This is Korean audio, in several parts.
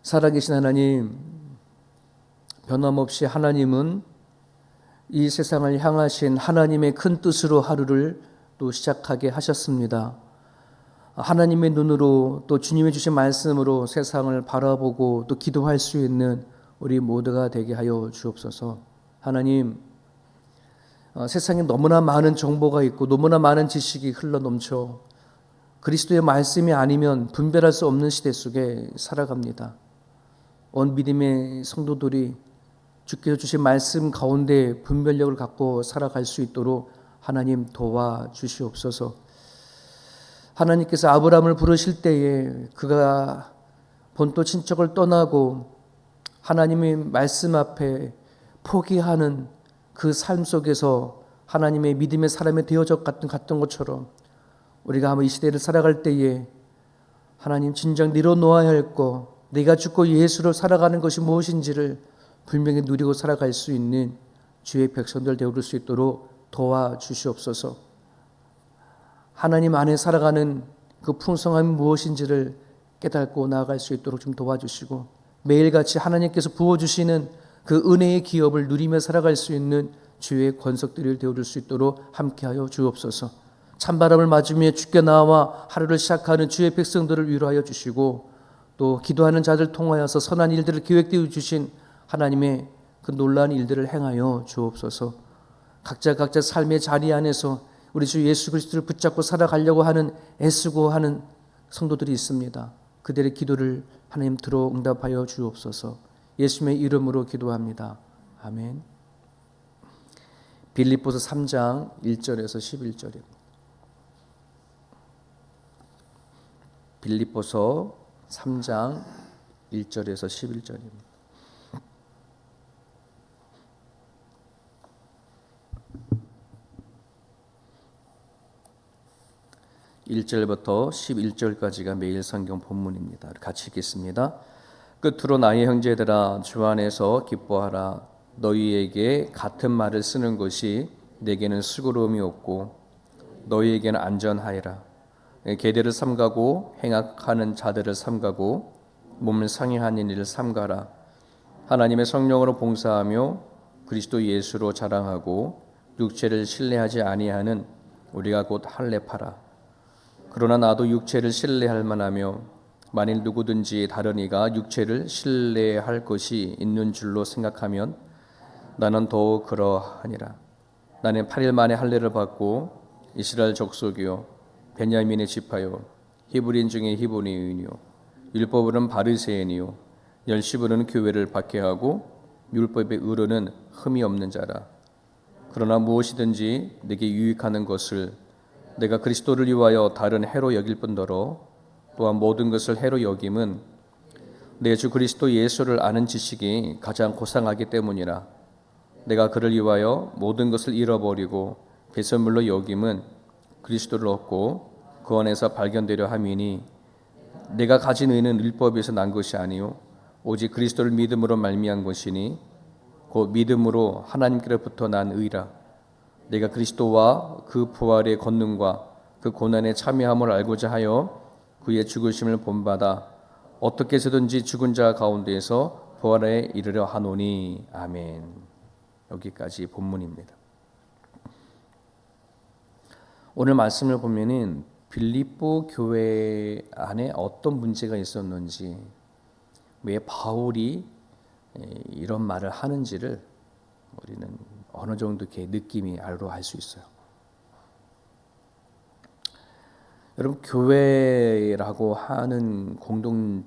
살아계신 하나님, 변함없이 하나님은 이 세상을 향하신 하나님의 큰 뜻으로 하루를 또 시작하게 하셨습니다. 하나님의 눈으로 또 주님의 주신 말씀으로 세상을 바라보고 또 기도할 수 있는 우리 모두가 되게 하여 주옵소서. 하나님, 세상에 너무나 많은 정보가 있고 너무나 많은 지식이 흘러넘쳐 그리스도의 말씀이 아니면 분별할 수 없는 시대 속에 살아갑니다. 온 믿음의 성도들이 주께서 주신 말씀 가운데 분별력을 갖고 살아갈 수 있도록 하나님 도와주시옵소서. 하나님께서 아브라함을 부르실 때에 그가 본토 친척을 떠나고 하나님의 말씀 앞에 포기하는 그 삶 속에서 하나님의 믿음의 사람이 되어졌던 것처럼 우리가 아마 이 시대를 살아갈 때에 하나님 진정 내려놓아야 할 것, 내가 죽고 예수로 살아가는 것이 무엇인지를 분명히 누리고 살아갈 수 있는 주의 백성들 되어줄 수 있도록 도와주시옵소서. 하나님 안에 살아가는 그 풍성함이 무엇인지를 깨닫고 나아갈 수 있도록 좀 도와주시고 매일같이 하나님께서 부어주시는 그 은혜의 기업을 누리며 살아갈 수 있는 주의 권속들을 되어줄 수 있도록 함께하여 주옵소서. 찬바람을 맞으며 주께 나와 하루를 시작하는 주의 백성들을 위로하여 주시고 또 기도하는 자들 통하여서 선한 일들을 계획되어 주신 하나님의 그 놀라운 일들을 행하여 주옵소서. 각자 삶의 자리 안에서 우리 주 예수 그리스도를 붙잡고 살아가려고 하는 애쓰고 하는 성도들이 있습니다. 그들의 기도를 하나님 들어 응답하여 주옵소서. 예수님의 이름으로 기도합니다. 아멘. 빌립보서 3장 1절에서 11절입니다. 빌립보서 3장 1절에서 11절입니다. (1절부터) (11절까지가) 매일 성경 본문입니다. 같이 읽겠습니다. 끝으로 나의 형제들아 주 안에서 기뻐하라. 너희에게 같은 말을 쓰는 것이 내게는 수고로움이 없고 너희에게는 안전하리라. 계대를 삼가고 행악하는 자들을 삼가고 몸을 상해하는 일을 삼가라. 하나님의 성령으로 봉사하며 그리스도 예수로 자랑하고 육체를 신뢰하지 아니하는 우리가 곧 할례파라. 그러나 나도 육체를 신뢰할 만하며 만일 누구든지 다른 이가 육체를 신뢰할 것이 있는 줄로 생각하면 나는 더욱 그러하니라. 나는 8일 만에 할례를 받고 이스라엘 족속이요 베냐민의 지파요 히브리인 중에 히브리인이요 율법으로는 바리새인이요 열심으로는 교회를 박해하고 율법의 의로는 흠이 없는 자라. 그러나 무엇이든지 내게 유익하는 것을 내가 그리스도를 위하여 다른 해로 여길 뿐더러 또한 모든 것을 해로 여김은 내 주 그리스도 예수를 아는 지식이 가장 고상하기 때문이라. 내가 그를 위하여 모든 것을 잃어버리고 배설물로 여김은 그리스도를 얻고 그 안에서 발견되려 함이니 내가 가진 의는 율법에서 난 것이 아니요 오직 그리스도를 믿음으로 말미암은 것이니 곧 믿음으로 하나님께로부터 난 의라. 내가 그리스도와 그 부활의 권능과 그 고난에 참여함을 알고자 하여 그의 죽으심을 본받아 어떻게 해서든지 죽은 자 가운데에서 부활에 이르려 하노니. 아멘. 여기까지 본문입니다. 오늘 말씀을 보면은 빌립보 교회 안에 어떤 문제가 있었는지, 왜 바울이 이런 말을 하는지를 우리는 어느 정도 이렇게 느낌이 알 수 있어요. 여러분, 교회라고 하는 공동체가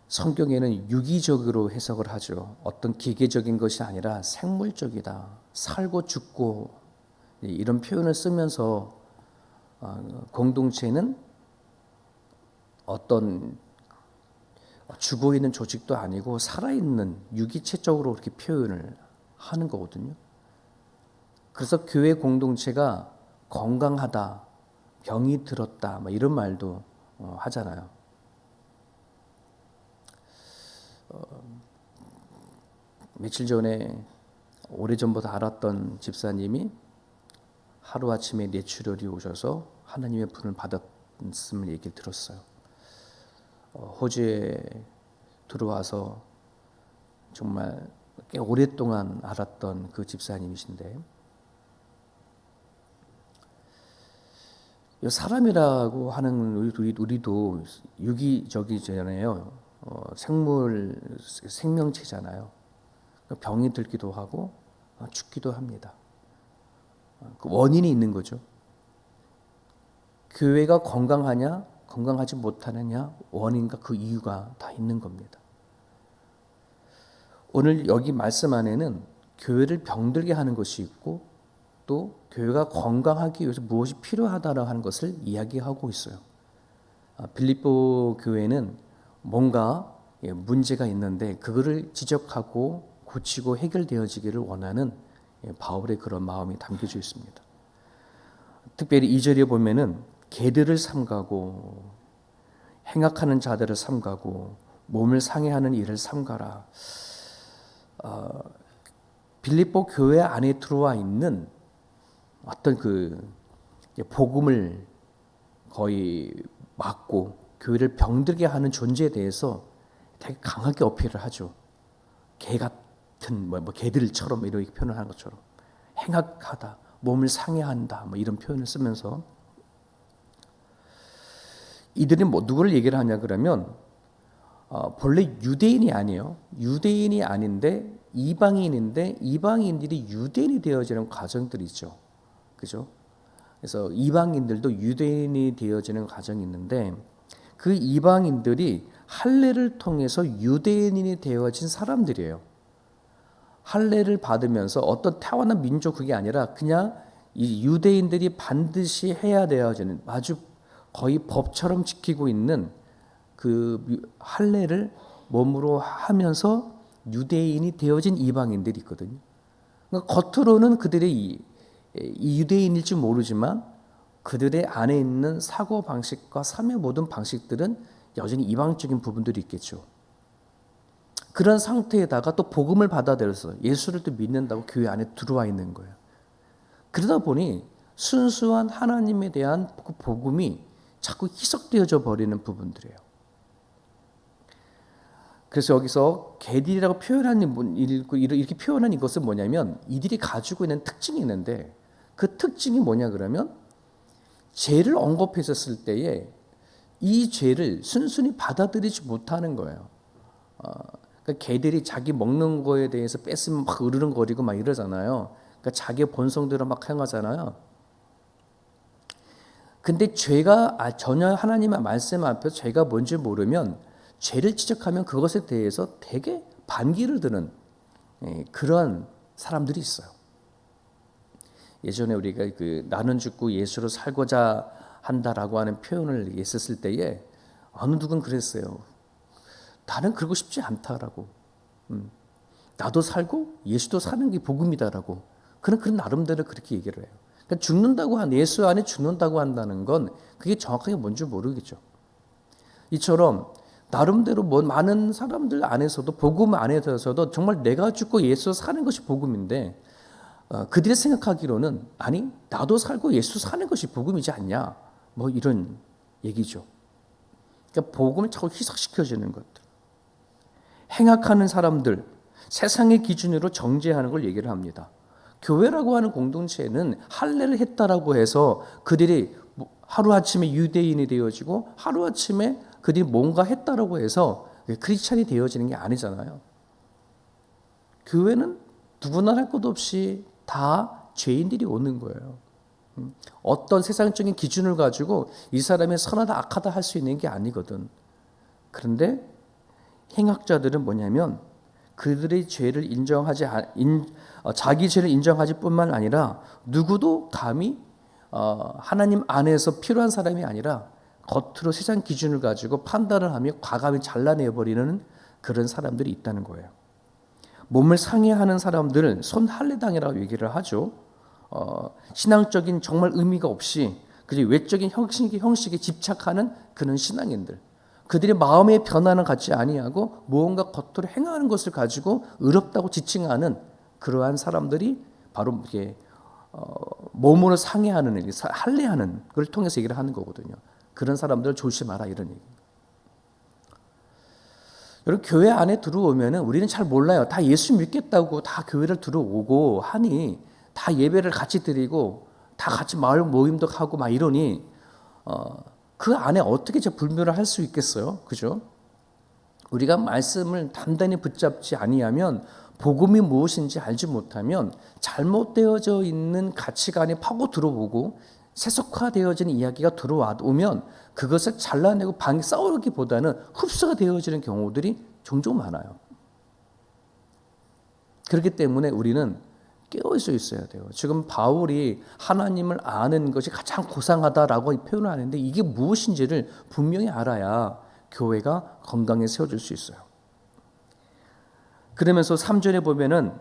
성경에는 유기적으로 해석을 하죠. 어떤 기계적인 것이 아니라 생물적이다. 살고 죽고 이런 표현을 쓰면서 공동체는 어떤 죽어있는 조직도 아니고 살아있는 유기체적으로 이렇게 표현을 하는 거거든요. 그래서 교회 공동체가 건강하다, 병이 들었다, 이런 말도 하잖아요. 며칠 전에 오래전부터 알았던 집사님이 하루아침에 뇌출혈이 오셔서 하나님의 분을 받았음을 얘기를 들었어요. 호주에 들어와서 정말 꽤 오랫동안 알았던 그 집사님이신데, 사람이라고 하는 우리도 유기적이잖아요. 생명체잖아요. 병이 들기도 하고 죽기도 합니다. 그 원인이 있는 거죠. 교회가 건강하냐, 건강하지 못하느냐, 원인과 그 이유가 다 있는 겁니다. 오늘 여기 말씀 안에는 교회를 병들게 하는 것이 있고, 또 교회가 건강하기 위해서 무엇이 필요하다라고 하는 것을 이야기하고 있어요. 빌립보 교회는 뭔가 문제가 있는데 그거를 지적하고 고치고 해결되어지기를 원하는 바울의 그런 마음이 담겨져 있습니다. 특별히 2절에 보면은 개들을 삼가고 행악하는 자들을 삼가고 몸을 상해하는 일을 삼가라. 빌립보 교회 안에 들어와 있는 어떤 그 복음을 거의 막고 교회를 병들게 하는 존재에 대해서 되게 강하게 어필을 하죠. 개 같은 개들처럼 이렇게 표현하는 것처럼 행악하다, 몸을 상해한다, 이런 표현을 쓰면서 이들이 누구를 얘기를 하냐 그러면 본래 유대인이 아니에요. 유대인이 아닌데 이방인인데 이방인들이 유대인이 되어지는 과정들이 있죠. 그죠? 그래서 이방인들도 유대인이 되어지는 과정이 있는데 그 이방인들이 할례를 통해서 유대인이 되어진 사람들이에요. 할례를 받으면서 어떤 타고난 민족 그게 아니라 그냥 이 유대인들이 반드시 해야 되어지는 아주 거의 법처럼 지키고 있는 그 할례를 몸으로 하면서 유대인이 되어진 이방인들이 있거든요. 그러니까 겉으로는 그들의 이 유대인일지 모르지만 그들의 안에 있는 사고 방식과 삶의 모든 방식들은 여전히 이방적인 부분들이 있겠죠. 그런 상태에다가 또 복음을 받아들여서 예수를 또 믿는다고 교회 안에 들어와 있는 거예요. 그러다 보니 순수한 하나님에 대한 그 복음이 자꾸 희석되어져 버리는 부분들이에요. 그래서 여기서 개들이라고 표현하는 이렇게 표현한 이것은 뭐냐면 이들이 가지고 있는 특징이 있는데 그 특징이 뭐냐 그러면 죄를 언급했었을 때에 이 죄를 순순히 받아들이지 못하는 거예요. 그러니까 개들이 자기 먹는 거에 대해서 뺏으면 막 으르렁거리고 막 이러잖아요. 그러니까 자기의 본성대로 막 행하잖아요. 근데 죄가 전혀 하나님의 말씀 앞에서 죄가 뭔지 모르면 죄를 지적하면 그것에 대해서 되게 반기를 드는 그런 사람들이 있어요. 예전에 우리가 나는 죽고 예수로 살고자 한다라고 하는 표현을 했었을 때에 어느 누군 그랬어요. 나는 그러고 싶지 않다라고. 나도 살고 예수도 사는 게 복음이다라고. 그런 나름대로 그렇게 얘기를 해요. 그러니까 죽는다고 예수 안에 죽는다고 한다는 건 그게 정확하게 뭔지 모르겠죠. 이처럼 나름대로 많은 사람들 안에서도 복음 안에서도 정말 내가 죽고 예수 사는 것이 복음인데 그들이 생각하기로는 아니 나도 살고 예수 사는 것이 복음이지 않냐 이런 얘기죠. 그러니까 복음을 자꾸 희석시켜주는 것들. 행악하는 사람들 세상의 기준으로 정죄하는 걸 얘기를 합니다. 교회라고 하는 공동체는 할례를 했다라고 해서 그들이 하루아침에 유대인이 되어지고 하루아침에 그들이 뭔가 했다라고 해서 크리스찬이 되어지는 게 아니잖아요. 교회는 누구나 할 것 없이 다 죄인들이 오는 거예요. 어떤 세상적인 기준을 가지고 이 사람이 선하다 악하다 할 수 있는 게 아니거든. 그런데 행악자들은 뭐냐면 그들의 죄를 자기 죄를 인정하지 뿐만 아니라 누구도 감히 하나님 안에서 필요한 사람이 아니라 겉으로 세상 기준을 가지고 판단을 하며 과감히 잘라내버리는 그런 사람들이 있다는 거예요. 몸을 상해하는 사람들은 손할례당이라고 얘기를 하죠. 신앙적인 정말 의미가 없이 그리고 외적인 형식에 집착하는 그런 신앙인들. 그들의 마음의 변화는 같지 아니하고 무언가 겉으로 행하는 것을 가지고 의롭다고 지칭하는 그러한 사람들이 바로 이게 몸으로 상해하는 일, 할례하는 걸 통해서 얘기를 하는 거거든요. 그런 사람들을 조심하라 이런 얘기. 여러분 교회 안에 들어오면은 우리는 잘 몰라요. 다 예수 믿겠다고 다 교회를 들어오고 하니 다 예배를 같이 드리고 다 같이 마을 모임도 하고 막 이러니 그 안에 어떻게 불멸을 할 수 있겠어요? 그죠? 우리가 말씀을 단단히 붙잡지 아니하면 복음이 무엇인지 알지 못하면 잘못되어져 있는 가치관이 파고 들어오고 세속화되어진 이야기가 들어오면 그것을 잘라내고 싸우기보다는 흡수가 되어지는 경우들이 종종 많아요. 그렇기 때문에 우리는 깨어있어 있어야 돼요. 지금 바울이 하나님을 아는 것이 가장 고상하다라고 표현을 하는데 이게 무엇인지를 분명히 알아야 교회가 건강에 세워질 수 있어요. 그러면서 3절에 보면은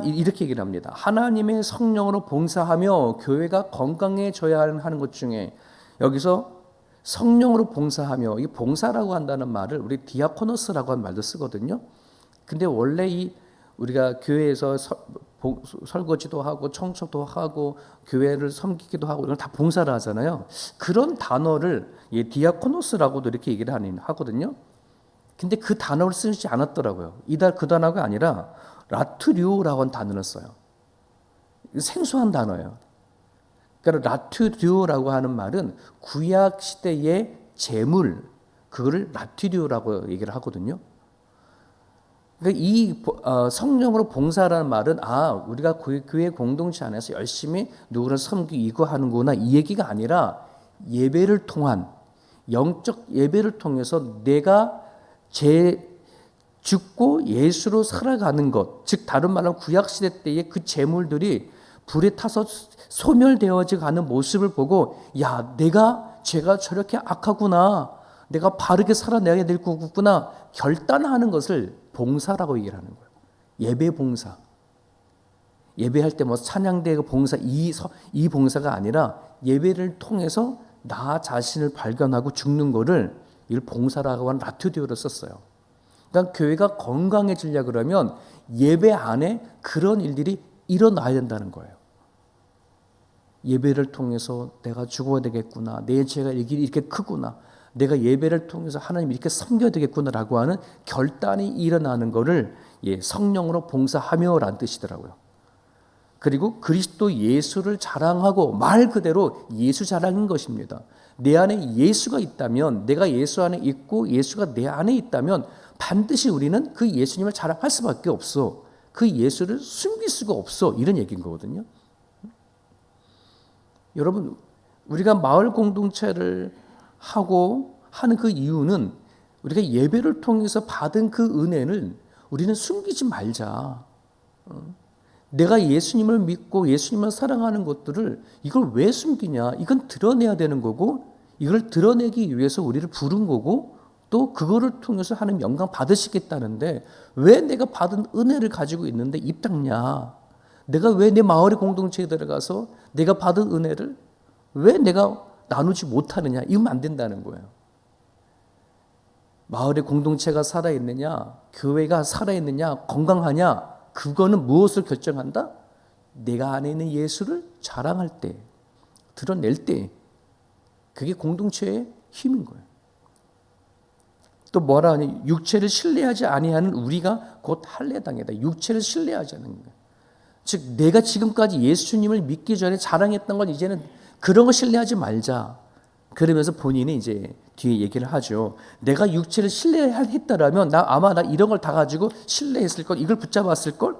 이렇게 얘기를 합니다. 하나님의 성령으로 봉사하며 교회가 건강해져야 하는 것 중에 여기서 성령으로 봉사하며 이 봉사라고 한다는 말을 우리 디아코노스라고 하는 말도 쓰거든요. 근데 원래 우리가 교회에서 설거지도 하고 청소도 하고 교회를 섬기기도 하고 이런 다 봉사를 하잖아요. 그런 단어를 디아코노스라고도 이렇게 얘기를 하거든요. 근데 그 단어를 쓰지 않았더라고요. 그 단어가 아니라 라투리오라고 하는 단어를 써요. 생소한 단어예요. 그러니까 라투리오라고 하는 말은 구약 시대의 제물, 그거를 라투리오라고 얘기를 하거든요. 그러니까 이 성령으로 봉사라는 말은 우리가 교회 공동체 안에서 열심히 누구를 섬기고 하는구나 이 얘기가 아니라 예배를 통한 영적 예배를 통해서 내가 죽고 예수로 살아가는 것, 즉 다른 말로 구약 시대 때의 그 재물들이 불에 타서 소멸되어져 가는 모습을 보고 내가 죄가 저렇게 악하구나, 내가 바르게 살아내야 될 거구나 결단하는 것을 봉사라고 얘기를 하는 거예요. 예배 봉사. 예배할 때 찬양대 봉사 이 봉사가 아니라 예배를 통해서 나 자신을 발견하고 죽는 거를 이걸 봉사라고 하는 라투디오로 썼어요. 그러니까 교회가 건강해지려 그러면 예배 안에 그런 일들이 일어나야 된다는 거예요. 예배를 통해서 내가 죽어야 되겠구나, 내 죄가 이렇게 크구나, 내가 예배를 통해서 하나님 이렇게 섬겨야 되겠구나라고 하는 결단이 일어나는 것을 성령으로 봉사하며라는 뜻이더라고요. 그리고 그리스도 예수를 자랑하고 말 그대로 예수 자랑인 것입니다. 내 안에 예수가 있다면, 내가 예수 안에 있고 예수가 내 안에 있다면 반드시 우리는 그 예수님을 자랑할 수밖에 없어. 그 예수를 숨길 수가 없어. 이런 얘기인 거거든요. 여러분, 우리가 마을 공동체를 하고 하는 그 이유는 우리가 예배를 통해서 받은 그 은혜를 우리는 숨기지 말자. 내가 예수님을 믿고 예수님을 사랑하는 것들을 이걸 왜 숨기냐? 이건 드러내야 되는 거고, 이걸 드러내기 위해서 우리를 부른 거고, 또 그거를 통해서 하나님 영광 받으시겠다는데 왜 내가 받은 은혜를 가지고 있는데 입 닫냐? 내가 왜 내 마을의 공동체에 들어가서 내가 받은 은혜를 왜 내가 나누지 못하느냐? 이러면 안 된다는 거예요. 마을의 공동체가 살아있느냐, 교회가 살아있느냐, 건강하냐, 그거는 무엇을 결정한다? 내가 안에 있는 예수를 자랑할 때, 드러낼 때, 그게 공동체의 힘인 거예요. 또 뭐라 하니? 육체를 신뢰하지 아니하는 우리가 곧 할례당이다. 육체를 신뢰하지 않는 거예요. 즉 내가 지금까지 예수님을 믿기 전에 자랑했던 건 이제는 그런 거 신뢰하지 말자. 그러면서 본인이 이제 뒤에 얘기를 하죠. 내가 육체를 신뢰했다라면 아마 나 이런 걸 다 가지고 신뢰했을 걸, 이걸 붙잡았을 걸,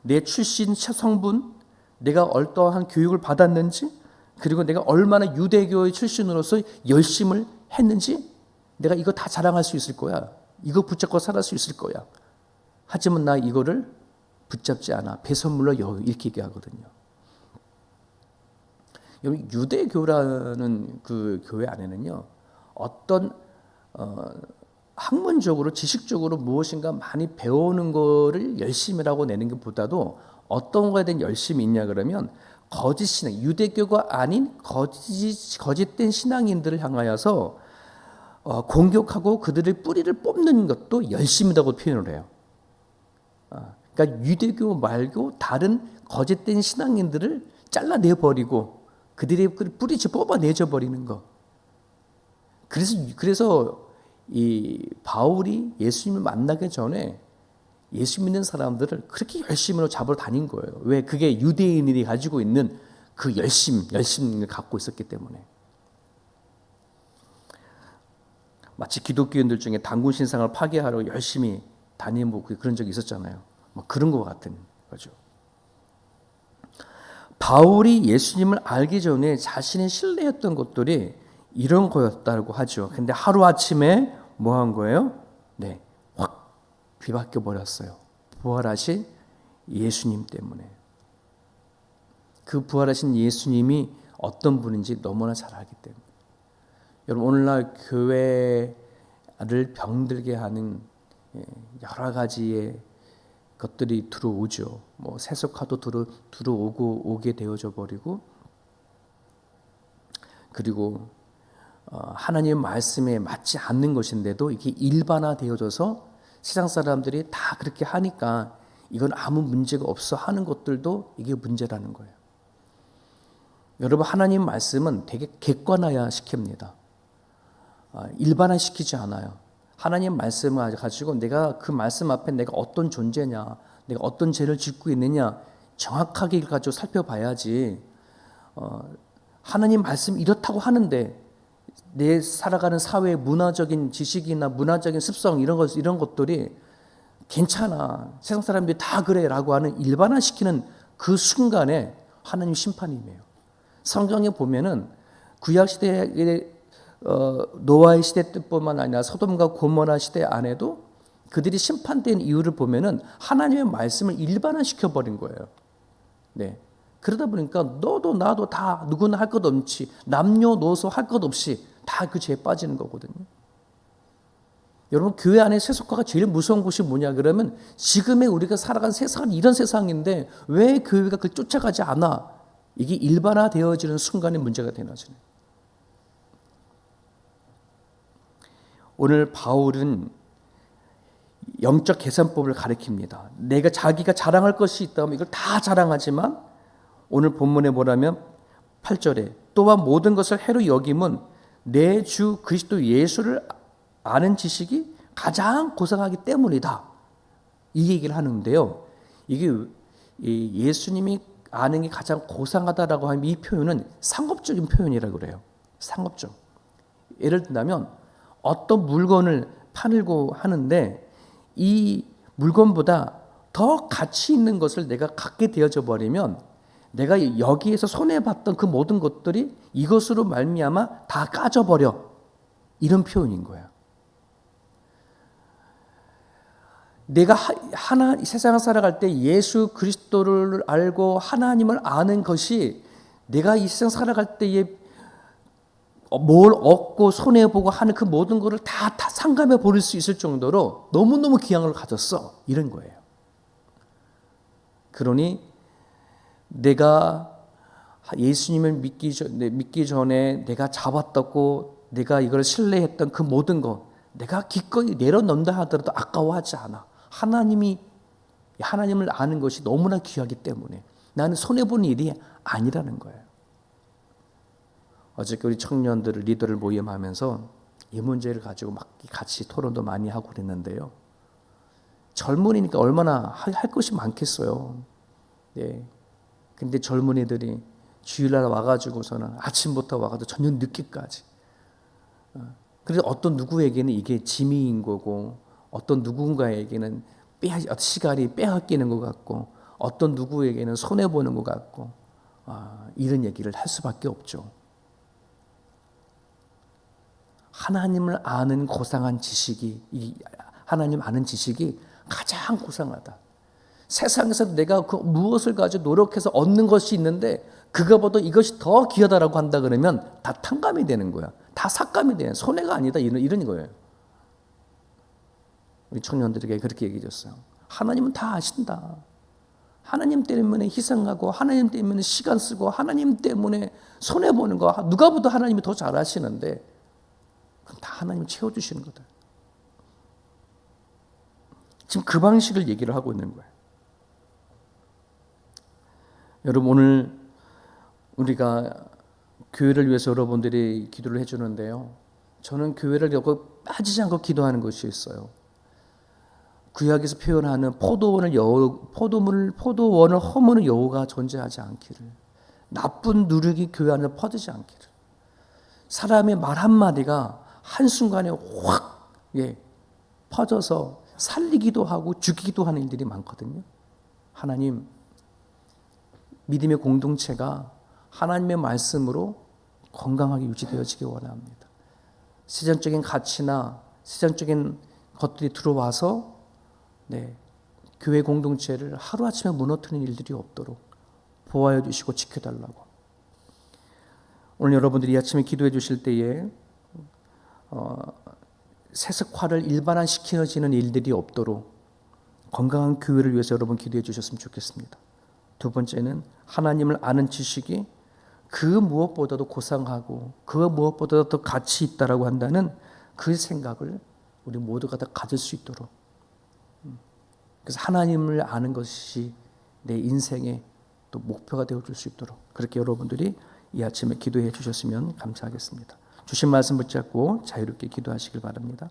내 출신 성분, 내가 어떠한 교육을 받았는지, 그리고 내가 얼마나 유대교의 출신으로서 열심을 했는지, 내가 이거 다 자랑할 수 있을 거야. 이거 붙잡고 살아갈 수 있을 거야. 하지만 나 이거를 붙잡지 않아. 배선물로 이렇게 얘기하거든요. 유대교라는 그 교회 안에는요, 어떤 학문적으로 지식적으로 무엇인가 많이 배우는 거를 열심이라고 내는 것보다도 어떤 거에 대한 열심이 있냐 그러면 거짓 신앙, 유대교가 아닌 거짓된 신앙인들을 향하여서 공격하고 그들의 뿌리를 뽑는 것도 열심이라고 표현을 해요. 그러니까 유대교 말고 다른 거짓된 신앙인들을 잘라내버리고 그들의 뿌리째 뽑아내져 버리는 거. 그래서 이 바울이 예수님을 만나기 전에 예수 믿는 사람들을 그렇게 열심으로 잡으러 다닌 거예요. 왜? 그게 유대인들이 가지고 있는 그 열심을 갖고 있었기 때문에. 마치 기독교인들 중에 단군 신상을 파괴하려고 열심히 다니는 뭐 그런 적이 있었잖아요. 뭐 그런 것 같은 거죠. 바울이 예수님을 알기 전에 자신이 신뢰했던 것들이 이런 거였다고 하죠. 근데 하루아침에 뭐 한 거예요? 네, 확 뒤바뀌어 버렸어요. 부활하신 예수님 때문에. 그 부활하신 예수님이 어떤 분인지 너무나 잘 알기 때문에. 여러분, 오늘날 교회를 병들게 하는 여러 가지의 것들이 들어오죠. 뭐 세속화도 들어오게 되어져 버리고, 그리고 하나님의 말씀에 맞지 않는 것인데도 이게 일반화되어져서 세상 사람들이 다 그렇게 하니까 이건 아무 문제가 없어 하는 것들도 이게 문제라는 거예요. 여러분, 하나님 말씀은 되게 객관화야 시킵니다. 일반화시키지 않아요. 하나님 말씀을 가지고 내가 그 말씀 앞에 내가 어떤 존재냐, 내가 어떤 죄를 짓고 있느냐 정확하게 가지고 살펴봐야지. 하나님 말씀 이렇다고 하는데 내 살아가는 사회의 문화적인 지식이나 문화적인 습성 이런 것들이 괜찮아, 세상 사람들이 다 그래라고 하는 일반화시키는 그 순간에 하나님 심판이 임해요. 성경에 보면은 구약 시대의 노아의 시대 때뿐만 아니라 소돔과 고모라 시대 안에도 그들이 심판된 이유를 보면은 하나님의 말씀을 일반화시켜 버린 거예요. 네. 그러다 보니까 너도 나도 다 누구나 할 것 없이 남녀노소 할 것 없이 다 그 죄에 빠지는 거거든요. 여러분, 교회 안에 세속화가 제일 무서운 것이 뭐냐 그러면 지금의 우리가 살아가는 세상은 이런 세상인데 왜 교회가 그걸 쫓아가지 않아? 이게 일반화되어지는 순간에 문제가 되는 거죠. 오늘 바울은 영적 계산법을 가리킵니다. 자기가 자랑할 것이 있다면 이걸 다 자랑하지만 오늘 본문에 뭐라면 8절에 또한 모든 것을 해로 여김은 내 주 그리스도 예수를 아는 지식이 가장 고상하기 때문이다. 이 얘기를 하는데요. 이게 예수님이 아는 게 가장 고상하다라고 하는 이 표현은 상업적인 표현이라고 그래요. 상업적. 예를 든다면 어떤 물건을 팔고 하는데 이 물건보다 더 가치 있는 것을 내가 갖게 되어져 버리면 내가 여기에서 손해봤던 그 모든 것들이 이것으로 말미암아 다 까져버려. 이런 표현인 거야. 내가 세상을 살아갈 때 예수 그리스도를 알고 하나님을 아는 것이 내가 이 세상 살아갈 때에 뭘 얻고 손해보고 하는 그 모든 것을 다 상감해 버릴 수 있을 정도로 너무너무 귀한 가졌어. 이런 거예요. 그러니 내가 예수님을 믿기 전에 내가 잡았다고 내가 이걸 신뢰했던 그 모든 것 내가 기꺼이 내려놓는다 하더라도 아까워하지 않아. 하나님을 아는 것이 너무나 귀하기 때문에 나는 손해보는 일이 아니라는 거예요. 어저께 우리 청년들 리더를 모임하면서 이 문제를 가지고 막 같이 토론도 많이 하고 그랬는데요. 젊은이니까 얼마나 할 것이 많겠어요. 네. 근데 젊은이들이 주일날 와가지고서는 아침부터 와가지고 저녁 늦게까지. 그래서 어떤 누구에게는 이게 짐인 거고, 어떤 누군가에게는 시간이 빼앗기는 것 같고, 어떤 누구에게는 손해 보는 것 같고, 이런 얘기를 할 수밖에 없죠. 하나님을 아는 고상한 지식이 하나님 아는 지식이 가장 고상하다. 세상에서 내가 그 무엇을 가지고 노력해서 얻는 것이 있는데 그거보다 이것이 더 귀하다라고 한다 그러면 다 탕감이 되는 거야. 다 삭감이 되는 손해가 아니다 이런 거예요. 우리 청년들에게 그렇게 얘기해 줬어요. 하나님은 다 아신다. 하나님 때문에 희생하고 하나님 때문에 시간 쓰고 하나님 때문에 손해 보는 거 누가 보다 하나님이 더 잘 아시는데 그럼 다 하나님이 채워주시는 거다. 지금 그 방식을 얘기를 하고 있는 거예요. 여러분, 오늘 우리가 교회를 위해서 여러분들이 기도를 해주는데요. 저는 교회를 빠지지 않고 기도하는 것이 있어요. 구약에서 표현하는 포도원을 허무는 여우가 존재하지 않기를, 나쁜 누룩이 교회 안에 퍼지지 않기를, 사람의 말 한마디가 한순간에 확 퍼져서 살리기도 하고 죽이기도 하는 일들이 많거든요. 하나님, 믿음의 공동체가 하나님의 말씀으로 건강하게 유지되어지기 원합니다. 세상적인 가치나 세상적인 것들이 들어와서 교회 공동체를 하루아침에 무너뜨리는 일들이 없도록 보호하여 주시고 지켜달라고. 오늘 여러분들이 이 아침에 기도해 주실 때에 세습화를 일반화시키는 일들이 없도록 건강한 교회를 위해서 여러분 기도해 주셨으면 좋겠습니다. 두 번째는 하나님을 아는 지식이 그 무엇보다도 고상하고 그 무엇보다도 더 가치 있다라고 한다는 그 생각을 우리 모두가 다 가질 수 있도록, 그래서 하나님을 아는 것이 내 인생의 또 목표가 되어줄 수 있도록 그렇게 여러분들이 이 아침에 기도해 주셨으면 감사하겠습니다. 주신 말씀 붙잡고 자유롭게 기도하시길 바랍니다.